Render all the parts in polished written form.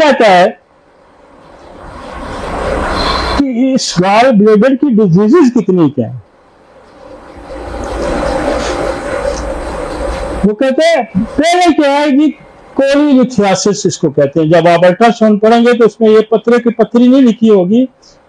कहता है कि इस गॉल ब्लैडर की डिजीजेस कितनी क्या है। वो कहते हैं पहले क्या है कि कोलीलिथियासिस इसको कहते हैं। जब आप अल्ट्रासाउंड पढ़ेंगे तो उसमें ये पत्थर की पत्थरी नहीं लिखी होगी,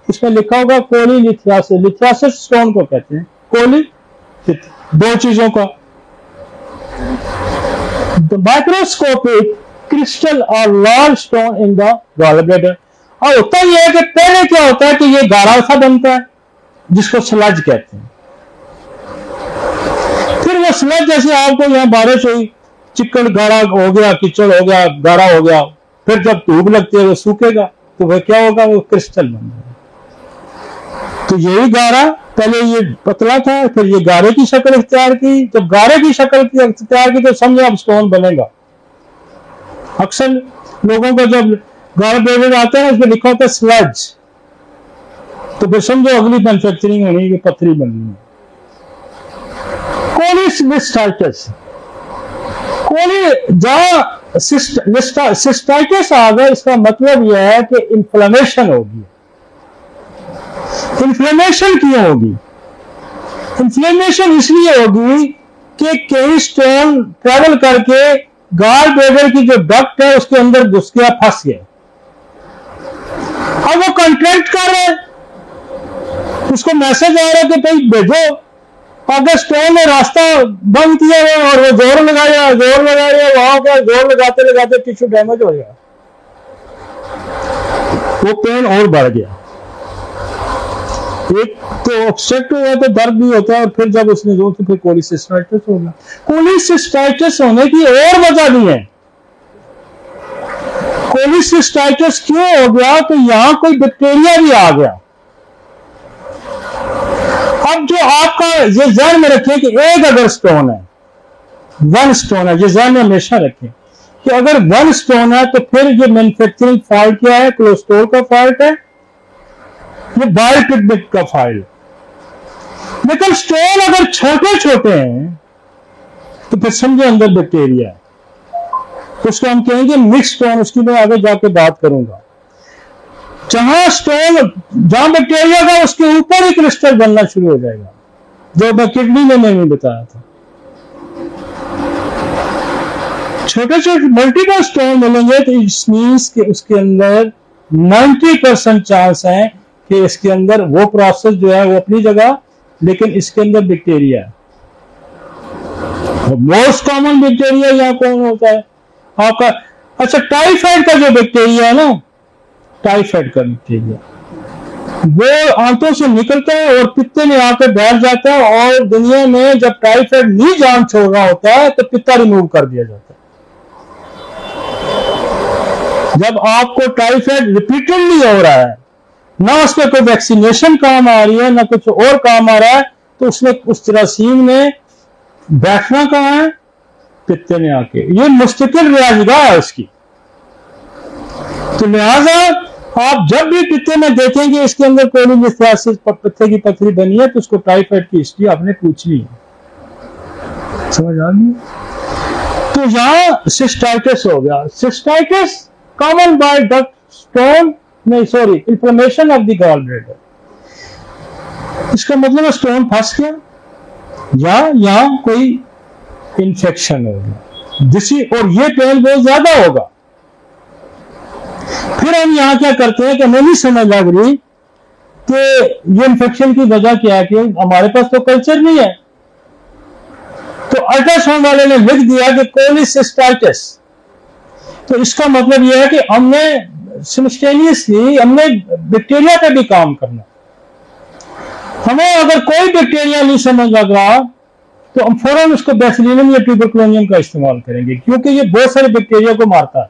इसमें लिखा होगा कोलीलिथियासिस। लिथियासिस स्टोन को कहते हैं। कोली दो चीजों का, द माइक्रोस्कोपिक क्रिस्टल और large stone in the gall bladder. और होता यह है कि पहले क्या होता है कि ये गाढ़ा सा बनता है जिसको स्लज कहते हैं। फिर वो स्लज जैसे आपको यहाँ बारिश हुई, चिकन गाढ़ा हो गया, कीचड़ हो गया, गाढ़ा हो गया, फिर जब धूप लगती है वो सूखेगा तो वह क्या होगा, वो क्रिस्टल बन जाएगा। तो यही गाढ़ा पहले ये पतला था, फिर ये गाढ़े की शक्ल इख्तियार की। जब गाढ़े की शक्ल की इख्तियार की तो समझो अब स्टोन बनेगा। अक्सर लोगों को जब गॉल ब्लैडर आता है उसमें लिखा होता है स्लज, तो फिर समझो अगली मैन्युफैक्चरिंग होनी है, पथरी बननी है। कोलिसिस्टाइटिस, जहां सिस्टाइटिस आ गया, इसका मतलब यह है कि इन्फ्लेमेशन होगी। इन्फ्लेमेशन क्यों होगी? इन्फ्लेमेशन इसलिए होगी कि कई स्टोन ट्रेवल करके गॉल ब्लैडर की जो डक्ट है उसके अंदर घुस गया, फंस गया। अब वो कॉन्ट्रैक्ट कर रहे हैं, उसको मैसेज आ रहा है कि भाई भेजो। अगर स्टोन ने रास्ता बंद किया है और वो जोर लगा रहे हैं, वहां का जोर लगाते लगाते टिश्यू डैमेज हो गया, वो पेन और बढ़ गया। एक तो ऑब्स्ट्रक्ट हुआ तो दर्द भी होता है, और फिर जब उसने जोर तो फिर कोलिसिस्टाइटिस हो गया। कोलिसिस्टाइटिस होने की और वजह नहीं है। कोलिसिस्टाइटिस क्यों हो गया? तो यहां कोई बैक्टीरिया भी आ गया। अब जो आपका ये ध्यान में रखें कि एक अगर स्टोन है, वन स्टोन है, ये ध्यान में हमेशा रखें कि अगर वन स्टोन है तो फिर ये मैन्युफैक्चरिंग फॉल्ट क्या है? कोलेस्ट्रॉल का फॉल्ट है, ये बायोपिगमेंट का फॉल्ट। लेकिन स्टोन अगर छोटे छोटे हैं तो फिर समझो अंदर बैक्टीरिया है, उसको हम कहेंगे मिक्स स्टोन। उसकी मैं आगे जाके बात करूंगा। जहां बैक्टीरिया का उसके ऊपर ही क्रिस्टल बनना शुरू हो जाएगा, जो मैं किडनी में मैंने बताया था। छोटे छोटे मल्टीपल स्टोन मिलेंगे तो इस मीन्स के उसके अंदर 90% चांस है कि इसके अंदर वो प्रोसेस जो है वो अपनी जगह, लेकिन इसके अंदर बैक्टीरिया है। मोस्ट कॉमन बैक्टीरिया यहाँ कौन होता है आपका? अच्छा, टाइफाइड का जो बैक्टीरिया है ना, टाइफाइड का बैक्टीरिया वो आंतों से निकलता है और पित्ते में आकर बैठ जाता है, और दुनिया में जब टाइफाइड नहीं जान छोड़ रहा होता है तो पित्ता रिमूव कर दिया जाता है। जब आपको टाइफाइड रिपीटेडली हो रहा है, ना उसमें कोई वैक्सीनेशन काम आ रही है, ना कुछ और काम आ रहा है, तो उसने उस जरासीम ने बैठना कहाँ है? पित्ते में आके। ये मुस्तकिल रियाजगाह है उसकी। तो लिहाजा आप जब भी पित्ते में देखेंगे इसके अंदर कोलिलिथियासिस पित्ते की पथरी बनी है, तो उसको टाइफाइड की हिस्ट्री आपने पूछनी है। समझ आ गई? तो यहां सिस्टाइटिस हो गया। Cystitis common by duct stone, नहीं sorry, inflammation of the gall bladder. इसका मतलब स्टोन फंस गया या यहां कोई इंफेक्शन हो गया, और ये पेन बहुत ज्यादा होगा। फिर हम यहां क्या करते हैं कि हमें नहीं समझ लग रही कि ये इंफेक्शन की वजह क्या है, कि हमारे पास तो कल्चर नहीं है। तो अल्ट्रासाउंड वाले ने लिख दिया कि कोलिसिस्टाइटिस। तो इसका मतलब यह है कि हमने सिमल्टेनियसली हमने बैक्टीरिया पे भी काम करना। हमें अगर कोई बैक्टीरिया नहीं समझ लग रहा तो हम फौरन उसको बेसिलिनम या ट्यूबरकुलोनियम का इस्तेमाल करेंगे, क्योंकि ये बहुत सारे बैक्टीरिया को मारता है।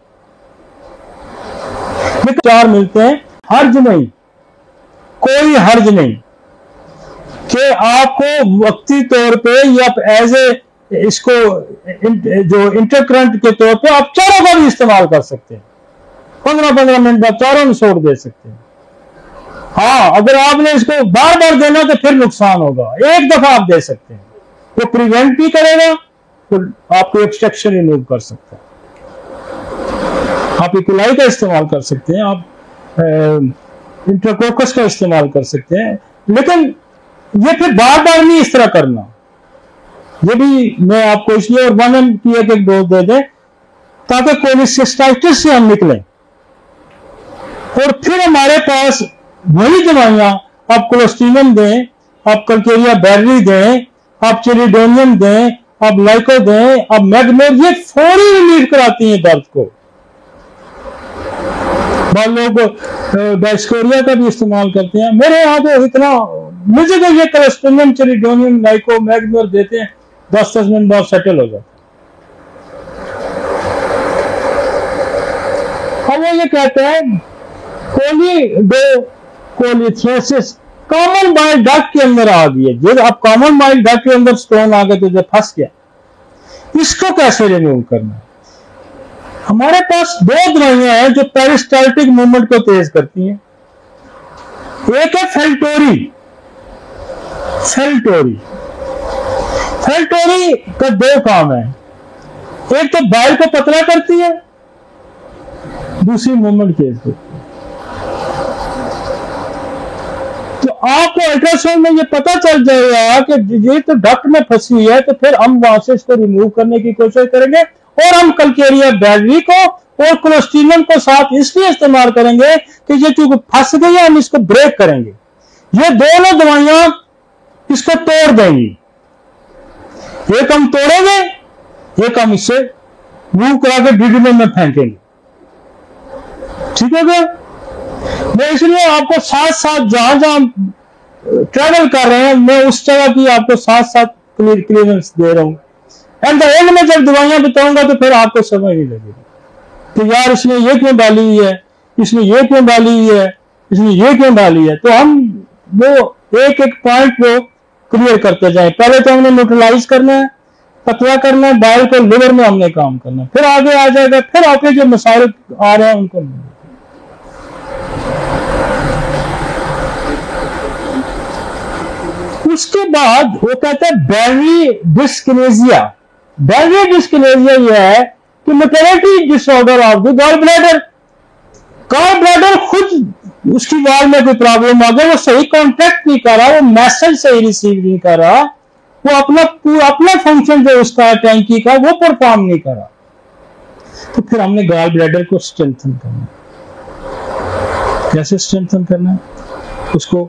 चार मिलते हैं, हर्ज नहीं, कोई हर्ज नहीं कि आपको वक्ती तौर पे या एज ए इसको जो इंटरकरंट के तौर पे आप चारों का भी इस्तेमाल कर सकते हैं। 15-15 मिनट बाद चारों में छोड़ दे सकते हैं। हाँ, अगर आपने इसको बार बार देना तो फिर नुकसान होगा। एक दफा आप दे सकते हैं, वो प्रिवेंट भी करेगा, तो आपको ऑब्स्ट्रक्शन रिमूव कर सकता है। आप इकोलाई का इस्तेमाल कर सकते हैं, आप इंट्राकोकस का इस्तेमाल कर सकते हैं, लेकिन ये फिर बार बार नहीं इस तरह करना। ये भी मैं आपको इसलिए और 1 mg की एक डोज दे दें ताकि कोलिसिस्टाइटिस से हम निकलें। और फिर हमारे पास वही दवाइयां, आप कोलोस्टीनम दें, आप कल्केरिया बैररी दें, आप चिलिडोनियम दें, आप लाइको दें, आप मैग्नोर, ये फौरी रिलीफ कराती हैं दर्द को। बहुत लोग डायस्कोरिया का भी इस्तेमाल करते हैं। मेरे यहाँ तो इतना, मुझे तो ये कोलोस्टीनम, चिलिडोनियम, लाइको, मैग्नोर देते हैं, 10-10 मिनट बाद सेटल हो जाता है। अब वो ये कहते हैं कोलिथ्रोसिस कॉमन बाइल डक्ट के अंदर आ गई है। जब आप कॉमन बाइल डक्ट के अंदर स्टोन आ गए तो जब फंस गया, इसको कैसे रिमूव करना है? हमारे पास 2 दवाइयां हैं जो पेरिस्टाल्टिक मूवमेंट को तेज करती हैं। एक है फेल्टोरी। फेल्टोरी का 2 काम है, एक तो बाइल को पतला करती है, दूसरी मूवमेंट तेज करती है। तो आपको अल्ट्रासाउंड में ये पता चल जाएगा कि ये तो डक्ट में फंसी हुई है, तो फिर हम वहां से इसको रिमूव करने की कोशिश करेंगे और हम कल्केरिया बैररी को और कोलोस्टीनम को साथ इसलिए इस्तेमाल करेंगे कि ये चूंकि फंस गई है, हम इसको ब्रेक करेंगे। ये दोनों दवाइयां इसको तोड़ देंगी। एक हम तोड़ेंगे, एक हम इससे मूव करा के डिडुलम में फेंकेंगे। ठीक है क्या? मैं इसलिए आपको साथ साथ जहां जहां ट्रेवल कर रहे हैं, मैं उस जगह की आपको साथ साथ क्लियरेंस दे रहा हूं। एंड द एंड में जब दवाइयां बताऊंगा तो फिर आपको समझ नहीं लगेगी कि यार इसने ये क्यों डाली हुई है, इसने ये क्यों डाली हुई है, इसने ये क्यों डाली है। तो हम वो एक एक पॉइंट को क्लियर करते जाए। पहले तो हमने न्यूट्रलाइज करना है, पतला करना है, बाइल को लिवर में हमने काम करना है, फिर आगे आ जाएगा, फिर आपके जो मसाइल आ रहे हैं उनको। उसके बाद वो कहते हैं बैररी डिस्किनेजिया। बैररी डिस्किनेजिया यह है कि motility disorder of the gall bladder. Gallbladder खुद उसकी वाल में कोई प्रॉब्लम आ गई, वो सही कॉन्टेक्ट नहीं कर रहा, वो मैसेज सही रिसीव नहीं कर रहा, वो अपना फंक्शन जो उसका है टैंकी का वो परफॉर्म नहीं कर रहा। तो फिर हमने गॉल ब्लैडर को स्ट्रेंथन करना। कैसे स्ट्रेंथन करना है? उसको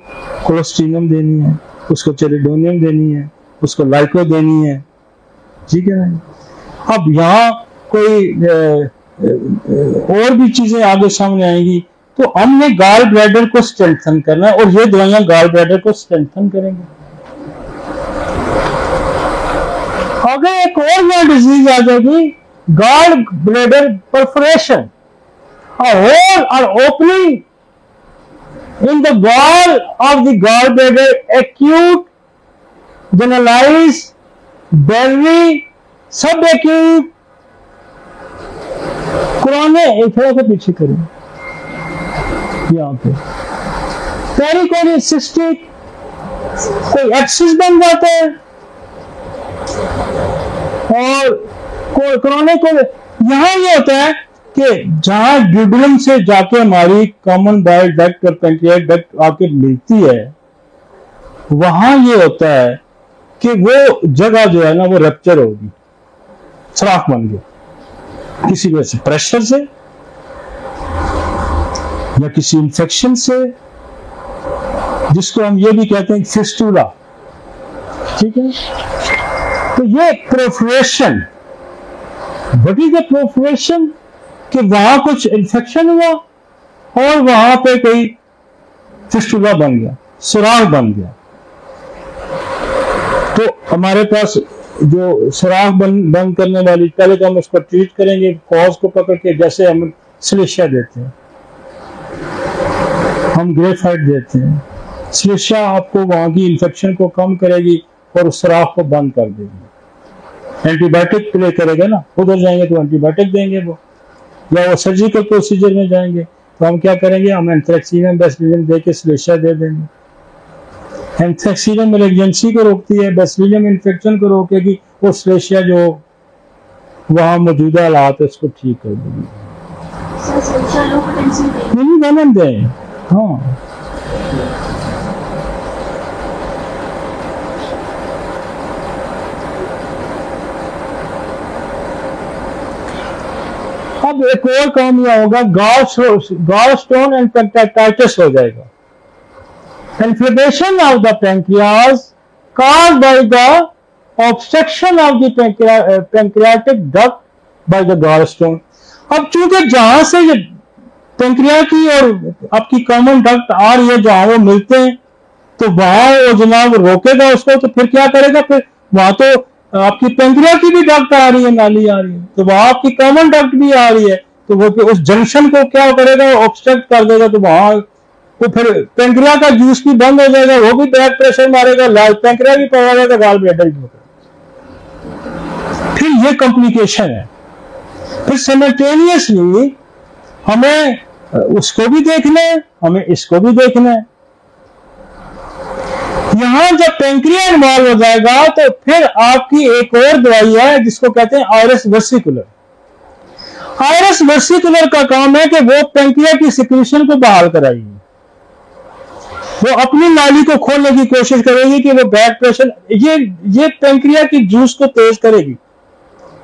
कोलोस्टीनम देनी है, उसको चिलिडोनियम देनी है, उसको लाइको देनी है। ठीक है ना? अब यहाँ कोई और भी चीजें आगे सामने आएंगी। तो हमने गॉल ब्लैडर को स्ट्रेंथन करना है और ये दवाइयां गॉल ब्लैडर को स्ट्रेंथन करेंगे। आगे एक और नया डिजीज आ जाएगी, gallbladder perforation. A hole or opening in the wall of the gallbladder, acute, generalized, biliary, subacute, पुराने एक थोड़ा सा पीछे करें यहाँ पे, पेरिकोलिसिस्टिक, कोई एक्सिस बन जाता है और क्रोनिक। यहाँ ये होता है कि जहां ड्यूडलम से जाके हमारी कॉमन बाइल डक्ट और पैंक्रियाटिक डक्ट आके मिलती है, वहां ये होता है कि वो जगह जो है ना वो रप्चर होगी, सुराख बन गया किसी वजह से, प्रेशर से या किसी इंफेक्शन से, जिसको हम ये भी कहते हैं फिस्टुला। ठीक है? तो ये प्रोफरेशन, व्हाट इज द प्रोफरेशन? कि वहां कुछ इंफेक्शन हुआ और वहां पे कोई फिस्टुला बन गया, सुराख बन गया। तो हमारे पास जो सुराख बंद करने वाली, पहले तो हम उसको ट्रीट करेंगे कॉज को पकड़ के, जैसे हम सिलिशिया देते हैं, हम ग्रेफाइट देते हैं। सिलिशिया आपको वहां की इंफेक्शन को कम करेगी और उस सुराख को बंद कर देगी। एंटीबायोटिक प्ले करेगा ना, उधर जाएंगे तो एंटीबायोटिक देंगे वो, या वो सर्जिकल प्रोसीजर में जाएंगे तो हम क्या करेंगे, हम एंथ्रेक्सीनम बेसिलियम दे के सिलिशिया दे देंगे। एंथ्रेक्सीनम मैलिग्नेंसी को रोकती है, बेसिलियम इन्फेक्शन को रोकेगी, और सिलिशिया जो वहां मौजूदा हालात है उसको ठीक कर देगी। नहीं बनने दें। हाँ अब एक और काम यह होगा, गॉल स्टोन एंड पेंक्रेटाइटिस हो जाएगा। Inflammation of the pancreas caused by the obstruction of the pancreatic duct by the gallstone। अब चूंकि जहां से ये पैंक्रिया की और आपकी कॉमन डक्ट आ रही है, जहां वो मिलते हैं, तो वहां वो जनाब रोकेगा उसको, तो फिर क्या करेगा, फिर वहां तो आपकी पैंक्रिया की भी डक्ट आ रही है, नाली आ रही है, तो वहां आपकी कॉमन डक्ट भी आ रही है, तो वो उस जंक्शन को क्या करेगा, ऑब्स्ट्रक्ट कर देगा, तो वहां तो फिर पैंक्रिया का जूस भी बंद हो जाएगा, वो भी बैक प्रेशर मारेगा, पैंक्रिया भी पकड़ जाएगा, गाल ब्लैडर भी पकड़ेगा। फिर ये कॉम्प्लिकेशन है। फिर साइमल्टेनियसली हमें उसको भी देखना है, हमें इसको भी देखना है। यहां जब पैंक्रिया इन्वॉल्व हो जाएगा तो फिर आपकी एक और दवाई है जिसको कहते हैं आयरस वेसिकुलर। आयरस वेसिकुलर का काम है कि वो पैंक्रिया की सिक्रीशन को बहाल कराएगी, वो अपनी नाली को खोलने की कोशिश करेगी कि वो बैक प्रेशर, ये पैंक्रिया की जूस को तेज करेगी,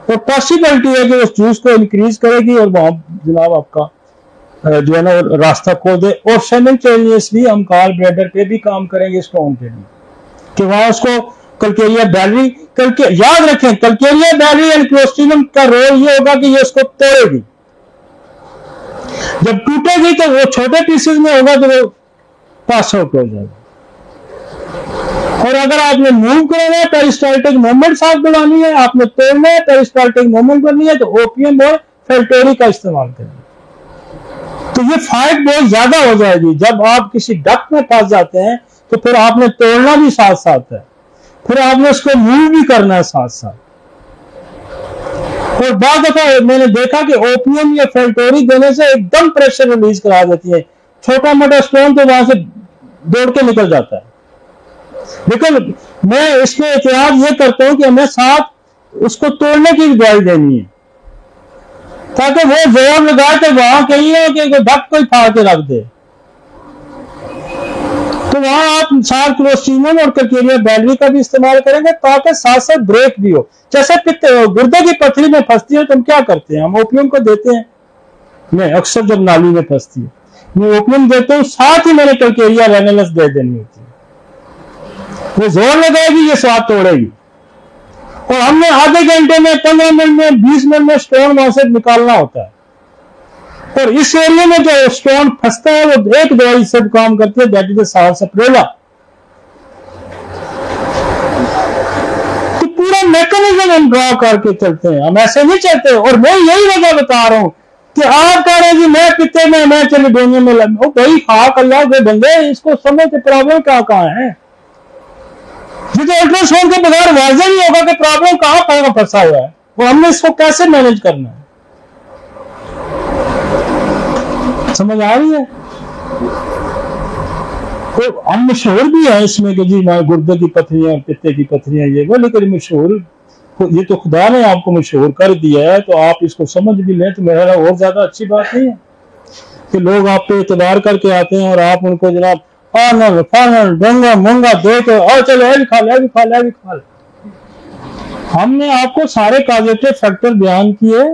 और पॉसिबिलिटी है कि उस जूस को इंक्रीज करेगी और वहां जनाब आपका जो है ना रास्ता खोल दे। और साइमल्टेनियसली हम गाल ब्लैडर पे भी काम करेंगे स्टोन पे भी, कि वहां उसको कल्केरिया बैलरी, याद रखें कल्केरिया बैलरी एंड क्लोस्ट्रिडियम का रोल ये होगा कि ये उसको तोड़ेगी। जब टूटेगी तो वो छोटे पीसेस में होगा तो वो पास आउट हो जाएगा। और अगर आपने मूव करना है, पेरिस्टाल्टिक मूवमेंट साथ बढ़ानी है, आपने तोड़ना है, पेरिस्टाल्टिक मूवमेंट करनी है, तो ओपियम और फेल्टोरी का इस्तेमाल करें। तो ये फाइट बहुत ज्यादा हो जाएगी। जब आप किसी डक्ट में फंस जाते हैं तो फिर आपने तोड़ना भी साथ साथ है, फिर आपने उसको मूव भी करना है साथ साथ। और बाद दफा मैंने देखा कि ओपियम या फेल्टोरी देने से एकदम प्रेशर रिलीज करा देती है, छोटा मोटा स्टोन तो वहां से दौड़ के निकल जाता है। लेकिन मैं इसमें एहतियात ये करता हूं कि हमें साथ उसको तोड़ने की दवाई देनी है, ताकि वो जोर लगाए तो वहां कहीं है कि डक्ट कोई फाड़ के रख दे, तो वहां आप साथ क्लोस्ट्रिडियम और कल्केरिया बैलरी का भी इस्तेमाल करेंगे, ताकि साथ साथ ब्रेक भी हो। जैसे गुर्दे की पथरी में फंसती है तो हम क्या करते हैं, हम ओपियम को देते हैं। मैं अक्सर जब नाली में फंसती है मैं ओपियम देता हूं, साथ ही मैंने कल्केरिया रेनेलस दे देनी होती है, वो जोर लगाएगी, ये स्वाद तोड़ेगी। और हमने आधे घंटे में, 15 मिनट में, 20 मिनट में स्टोन वहां से निकालना होता है। और इस एरिया में जो स्टोन फंसता है वो एक दवाई से काम करती है, दैट इज साल्साप्रेला। तो पूरा मैकेनिज्म हम ड्रॉ करके चलते हैं, हम ऐसे नहीं चलते। और मैं यही वजह बता रहा हूं कि आप कह रहे हैं कि मैं पिते में, मैं चलिडोनियम में लगा, भाई खाक अल्लाह के बंदे, इसको समझ के प्रॉब्लम कहां है। तो अल्ट्रासाउंड के बगैर वाज़ेह नहीं होगा कि प्रॉब्लम कहां फंसा हुआ है, और हमने इसको कैसे मैनेज करना है। समझ आ रही है? तो हम मशहूर भी है इसमें कि जी गुर्दे की पथरियां, पित्ते की पथरियां, ये वो, लेकिन मशहूर ये तो खुदा ने आपको मशहूर कर दिया है, तो आप इसको समझ भी लें तो मेरा और ज्यादा अच्छी बात नहीं है कि लोग आप पे एतबार करके आते हैं और आप उनको जनाब फानल फानल डंगा मंगा दे के और चलो भी खा ले, भी खा ले, भी खा ले। हमने आपको सारे कॉजेटिव फैक्टर बयान किए,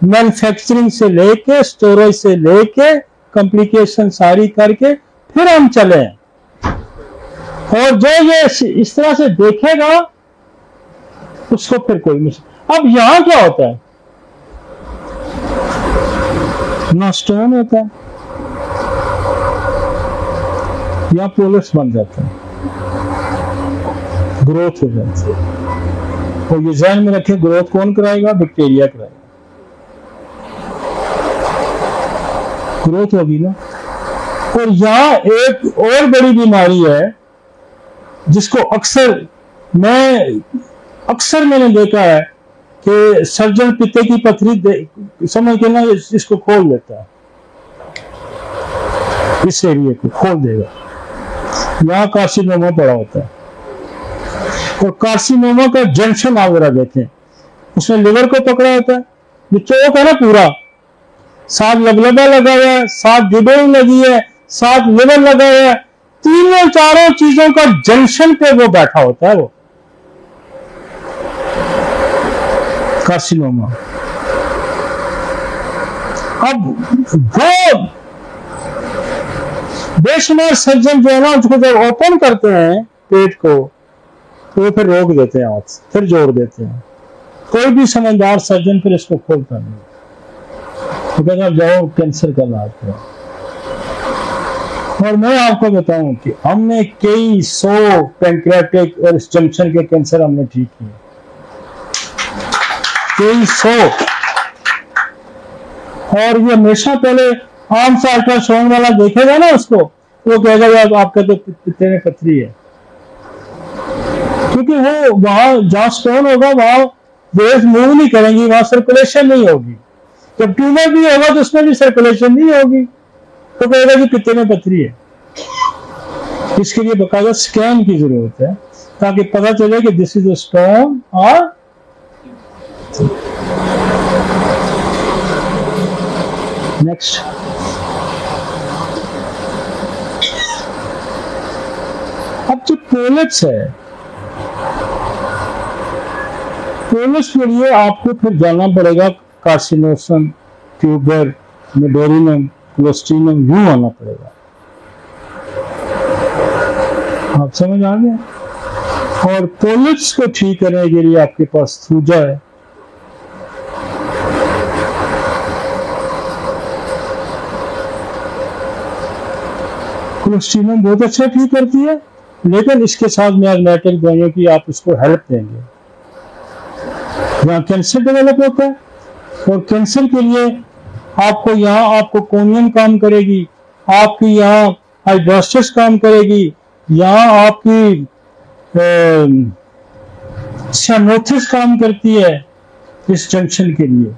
मैन्युफैक्चरिंग से लेके, स्टोरेज से लेके, कॉम्प्लिकेशन सारी करके फिर हम चले। और जो ये इस तरह से देखेगा उसको फिर कोई मुश्किल। अब यहां क्या होता है, ना स्टोन होता है या पोलस बन जाता है, ग्रोथ हो जाती है। और ये ध्यान में रखें, ग्रोथ कौन कराएगा, बैक्टीरिया कराएगा। ग्रोथ होगी ना। और यहां एक और बड़ी बीमारी है जिसको अक्सर मैंने देखा है कि सर्जन पित्ते की पथरी समझ के ना इसको खोल देता है, इस एरिया को खोल देगा, यहां कार्सिनोमा पड़ा होता है। और कार्सिनोमा का जंक्शन आप जरा देखें, उसने लिवर को पकड़ा होता है, जो चौक है ना पूरा, साथ लबलबा लगा हुआ है, साथ गिडोई लगी है, साथ लिवर लगा हुआ है, तीनों चारों चीजों का जंक्शन पे वो बैठा होता है वो कार्सिनोमा। अब वो बेशुमार सर्जन जो है ना उसको जब ओपन करते हैं पेट को तो वो फिर रोक देते हैं, हाथ फिर जोड़ देते हैं। कोई भी समझदार सर्जन फिर इसको खोलता नहीं, तो कहते आप जाओ कैंसर का इलाज करो। और मैं आपको बताऊं कि हमने कई 100 पैंक्रियाटिक और इस जंक्शन के कैंसर हमने ठीक किए, कई 100। और ये हमेशा पहले आम सा अल्ट्रासाउंड वाला देखेगा ना उसको, वो कहेगा आपका तो पित्ते में पथरी है, क्योंकि वो वहां जहां स्टोन होगा वहां वेव्स मूव नहीं करेंगी, वहां सर्कुलेशन नहीं होगी। जब ट्यूमर भी होगा तो उसमें भी सर्कुलेशन नहीं होगी, तो कहेगा कि पित्ते में पथरी है। इसके लिए बकायदा स्कैन की जरूरत है ताकि पता चले कि दिस इज अ स्टोन और नेक्स्ट। अब जो पोलिप्स है, पोलिप्स के लिए आपको फिर जाना पड़ेगा कार्सिनोसम, ट्यूबर, मेडोरिनम, क्लोस्ट्रीनम, यूं आना पड़ेगा। आप समझ आ गए? और पोलिप्स को ठीक करने के लिए आपके पास थूजा है। क्लोस्ट्रीनम बहुत अच्छा ठीक करती है, लेकिन इसके साथ मैग्नेटिक दवाइयों की आप उसको हेल्प देंगे। यहाँ कैंसर डेवलप होता है और कैंसर के लिए आपको यहाँ आपको कोनियम काम करेगी, आपकी यहाँ हाइड्रोस्टिस काम करेगी, यहाँ आपकी सियानोथिस काम करती है इस जंक्शन के लिए।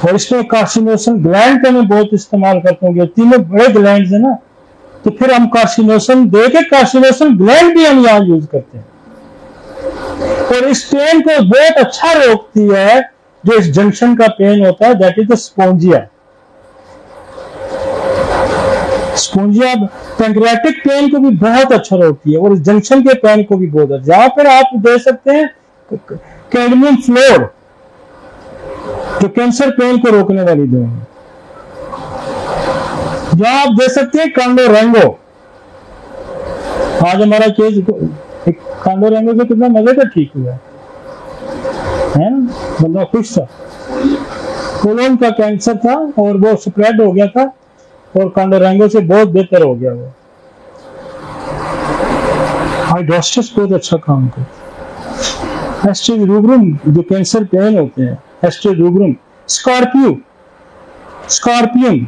और इसमें कार्सिनोसन ग्लैंड का मैं बहुत इस्तेमाल करता हूँ, तीनों बड़े ग्लैंड है ना, तो फिर हम कार्सिनोसन दे के कार्सिनोसन ग्लैंड भी हम यहाँ यूज करते हैं। और इस पेन को बहुत अच्छा रोकती है जो इस जंक्शन का पेन होता है, that is the spongia. Spongia pancreatic pain को भी बहुत अच्छा रोकती है और इस जंक्शन के पेन को भी बहुत अच्छा। जहां पर आप दे सकते हैं कैडमियम फ्लोर, जो कैंसर पेन को रोकने वाली दवा है। जहां आप दे सकते हैं कांडोरेंगो। आज हमारा केस कांडोरेंगो से कितना मजे का ठीक हुआ है ना, बंदा खुश था। कोलोन का कैंसर था और वो स्प्रेड हो गया था और कांडोरेंगो से बहुत बेहतर हो गया। वो हाइड्रोस्टिस बहुत अच्छा काम करता है। एस्ट्रिक रूब्रम जो कैंसर पेन होते हैं, एस्ट्रिक रूब्रम, स्कॉर्पियम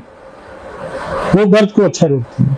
वो दर्द को अच्छा रोकती है।